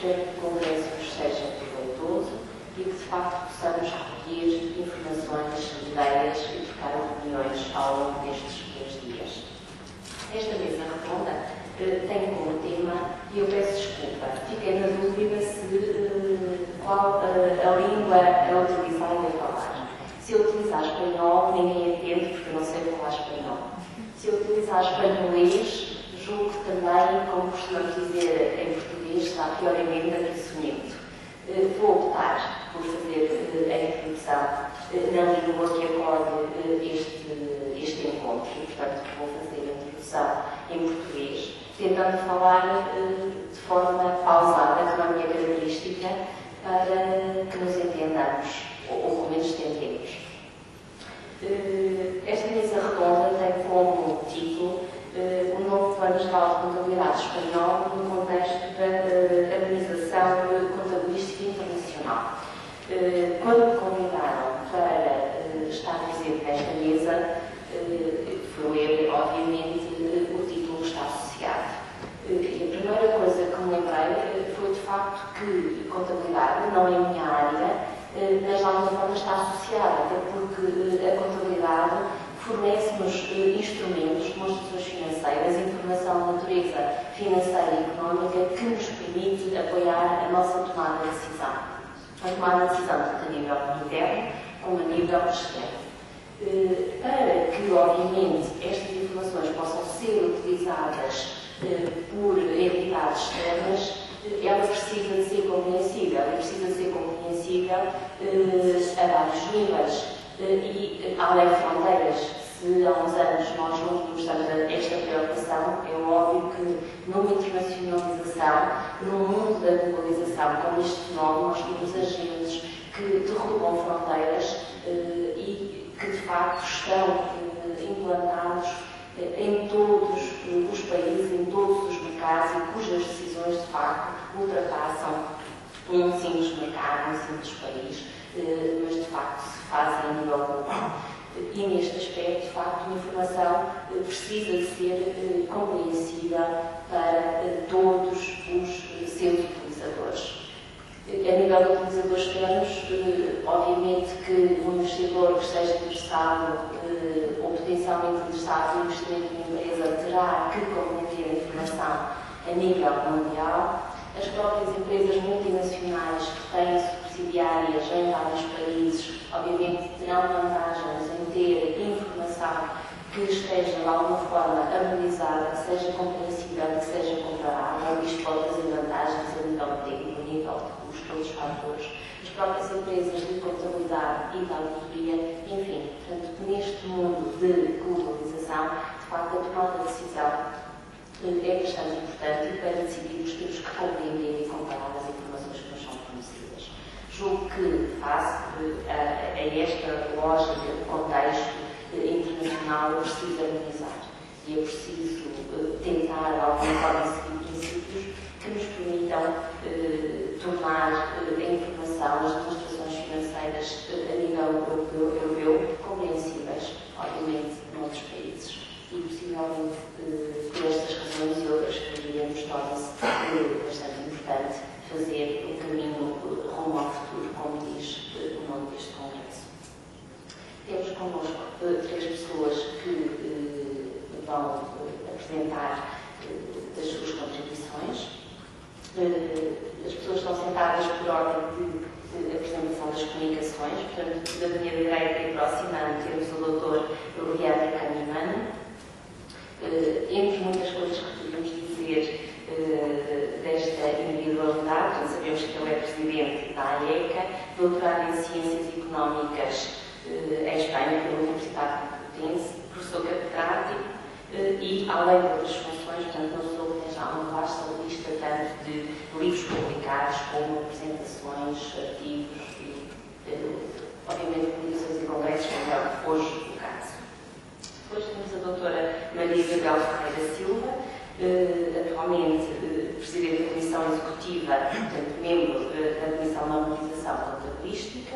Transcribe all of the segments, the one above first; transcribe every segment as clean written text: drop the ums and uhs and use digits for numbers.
espero que o Congresso seja proveitoso e que, de facto, possamos recolher informações, ideias e trocar opiniões ao longo destes 2 dias. Esta mesa redonda tem como tema, e eu peço desculpa, fiquei na dúvida se qual a língua é utilizada a falar. Se eu utilizar espanhol, ninguém entende porque eu não sei falar espanhol. Se eu utilizar espanholês, julgo que também, como costumamos dizer em português, está pior emenda que soneto. Vou optar por fazer a introdução na língua que acolhe este encontro e, portanto, vou fazer a introdução em português, tentando falar de forma pausada, que é a minha característica, para que nos entendamos, ou pelo menos tentemos. Esta mesa redonda tem como título o novo Plano Geral de Contabilidade Espanhol no contexto da Organização Contabilística Internacional. Quando me convidaram para estar presente nesta mesa, foi ler, obviamente, o título está associado. E a primeira coisa que me lembrei foi, de facto, que contabilidade não é a minha área, mas de alguma forma está associada, até porque a contabilidade fornece-nos instrumentos, demonstrações financeiras, informação de natureza financeira e económica que nos permite apoiar a nossa tomada de decisão. A tomada de decisão tanto a nível interno como a nível externo. Para que, obviamente, estas informações possam ser utilizadas por entidades externas, ela precisa de ser compreensível, e precisa de ser compreensível a vários níveis e além de fronteiras. Se há uns anos nós não tínhamos tanto esta preocupação, é óbvio que numa internacionalização, num mundo da globalização, como este fenómeno, nós temos agentes que derrubam fronteiras e que de facto estão implantados em todos os países, em todos os mercados e cujas decisões de facto ultrapassam um simples mercado, um simples país, mas de facto se fazem a nível global. E neste aspecto, de facto, a informação precisa de ser compreensível para todos os seus utilizadores. A nível de utilizadores externos, obviamente que um investidor que esteja interessado ou potencialmente interessado no investimento em empresa terá que compreender a informação a nível mundial. As próprias empresas multinacionais que têm subsidiárias em vários países, obviamente, terão vantagens em ter informação que esteja de alguma forma harmonizada, que seja compreensível, que seja comparável. Isto pode trazer vantagens a nível técnico, a nível de custo, outros fatores. As próprias empresas de contabilidade e de auditoria, enfim, portanto, neste mundo de globalização, de facto, a tomada de decisão é bastante importante e para decidirmos temos que compreender e comparar as informações que nos são fornecidas. Julgo que, face a esta lógica de contexto internacional, é preciso harmonizar e é preciso tentar, de alguma forma, seguir princípios que nos permitam tornar a informação, as demonstrações financeiras a nível europeu compreensíveis, obviamente, noutros países. E, possivelmente, por estas razões e outras que diríamos, torna-se bastante importante fazer um caminho rumo ao futuro, como diz o nome deste Congresso. Temos connosco 3 pessoas que vão apresentar as suas contribuições. As pessoas estão sentadas por ordem de apresentação das comunicações, portanto, da minha direita e próxima temos o Dr. Leandro Canimano. Entre muitas coisas que podemos dizer desta individualidade, sabemos que ele é presidente da AECA, doutorado em Ciências Económicas em Espanha, pela Universidade Complutense, professor catedrático e, além de outras funções, portanto, não sou já uma vasta lista tanto de livros publicados como apresentações, artigos e, obviamente, publicações e congressos, como é hoje o caso. Depois temos a doutora Maria Isabel Ferreira Silva, atualmente Presidente da Comissão Executiva, portanto, membro da Comissão de Normalização Contabilística,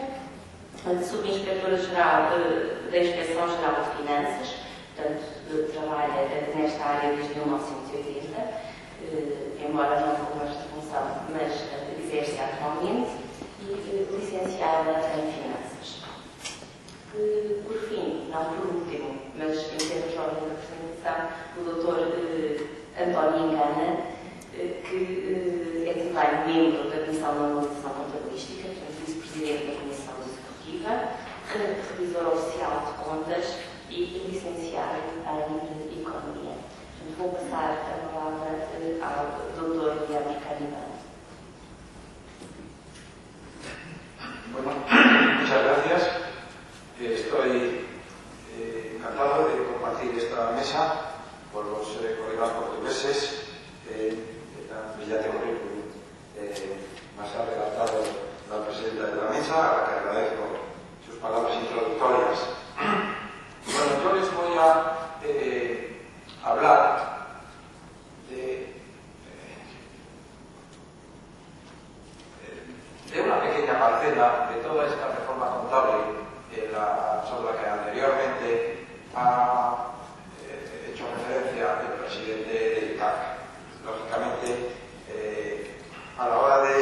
Subinspetora-Geral da Inspeção-Geral de Finanças, portanto, trabalha nesta área desde 1980, embora não com esta função, mas exerce atualmente e licenciada em Finanças. Por fim, não por último, mas em termos de ordem de apresentação, o Dr. António Engana, que é também membro da Comissão de Normalização Contabilística, portanto, vice-presidente da Comissão Executiva, revisor oficial de contas e licenciado em Economia. Portanto, vou passar a palavra ao Dr. Guilherme Caribano. Bueno, muchas gracias. Estoy encantado de compartir esta mesa con los colegas portugueses. Esta brillante currículum más ha relatado la presidenta de la mesa, a la que agradezco sus palabras introductorias. Bueno, yo les voy a hablar de una pequeña parcela de toda esta reforma contable sobre la que anteriormente ha hecho referencia el presidente del ICAC. Lógicamente, a la hora de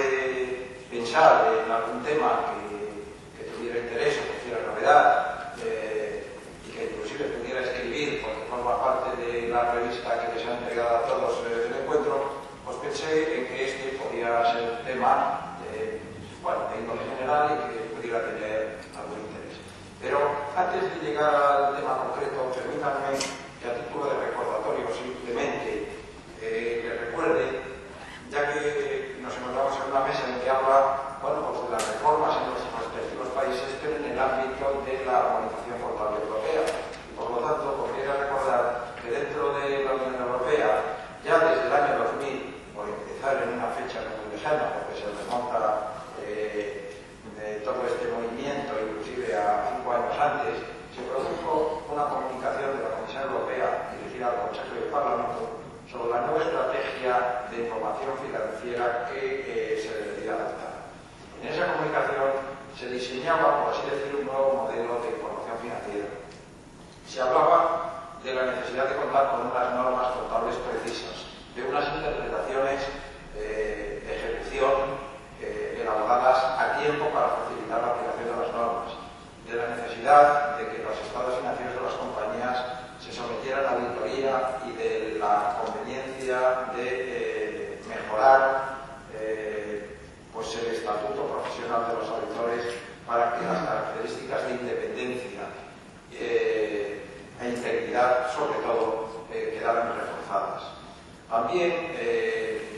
pensar en algún tema que tuviera interés o que tuviera novedad y que inclusive pudiera escribir porque forma parte de la revista que les ha entregado a todos el encuentro, pues pensé en que este podía ser un tema de índole general y que pudiera tener algún interés. Pero antes de llegar al tema concreto, permítanme que a título de recordatorio simplemente les recuerde, ya que nos encontramos en una mesa en que habla pues de las reformas en los respectivos países, pero en el ámbito de la Organización Contable Europea. Y por lo tanto, podría recordar que dentro de la Unión Europea, ya desde el año 2000, por empezar en una fecha muy lejana, porque se remonta todo este movimiento, inclusive a 5 años antes, se produjo una comunicación de la Comisión Europea dirigida al Consejo y al Parlamento sobre la nueva estrategia de información financiera que se debería adoptar. En esa comunicación se diseñaba, por así decirlo, un nuevo modelo de información financiera. Se hablaba de la necesidad de contar con unas normas contables precisas, de unas interpretaciones de ejecución elaboradas a tiempo para facilitar la aplicación de las normas, de la necesidad de que los estados financieros de las compañías se sometieran a auditoría y de la conveniencia de mejorar pues el estatuto profesional de los auditores para que las características de independencia e integridad, sobre todo, quedaran reforzadas. También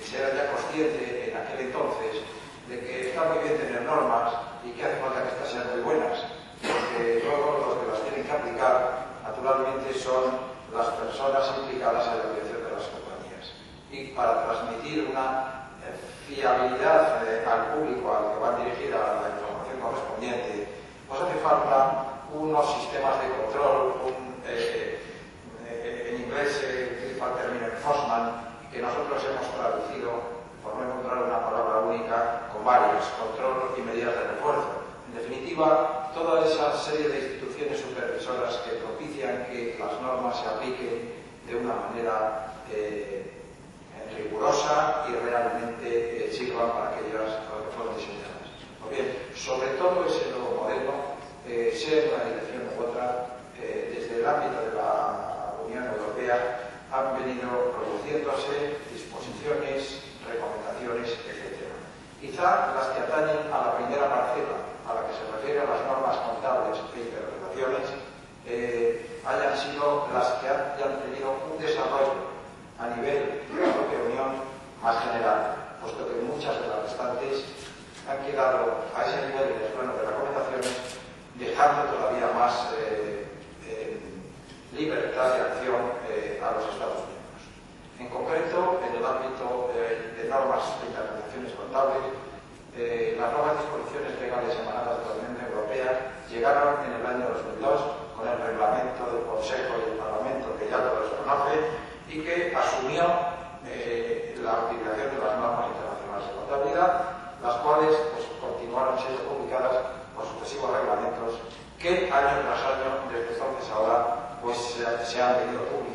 se era ya consciente en aquel entonces de que está muy bien tener normas y que hace falta que estas sean muy buenas, porque luego los que las tienen que aplicar naturalmente son las personas implicadas en la dirección de las compañías. Y para transmitir una fiabilidad al público al que va dirigida la información correspondiente, pues hace falta unos sistemas de control, en inglés se utiliza el término enforcement, que nosotros hemos traducido por no encontrar una palabra única, con varios, control y medidas de refuerzo. En definitiva, toda esa serie de instituciones supervisoras que propician que las normas se apliquen de una manera rigurosa y realmente sirvan para que ellas fueron diseñadas. Pues bien, sobre todo ese nuevo modelo, sea en una dirección u otra, desde el ámbito de la Unión Europea han venido produciéndose disposiciones, recomendaciones, etc. Quizá las que atañen a la primera parcela, a la que se refiere a las normas contables e interpretaciones, hayan sido las que hayan tenido un desarrollo a nivel de la propia Unión más general, puesto que muchas de las restantes han quedado a ese nivel en el plano de recomendaciones, dejando todavía más libertad de acción a los Estados miembros. En concreto, en el ámbito de normas de interpretaciones contables, las nuevas disposiciones legales emanadas de la Unión Europea llegaron en el año 2002 con el reglamento del Consejo y el Parlamento, que ya todos conocen, y que asumió la utilización de las normas internacionales de contabilidad, las cuales pues, continuaron siendo publicadas por sucesivos reglamentos que año tras año, desde entonces ahora, pues se han venido publicando.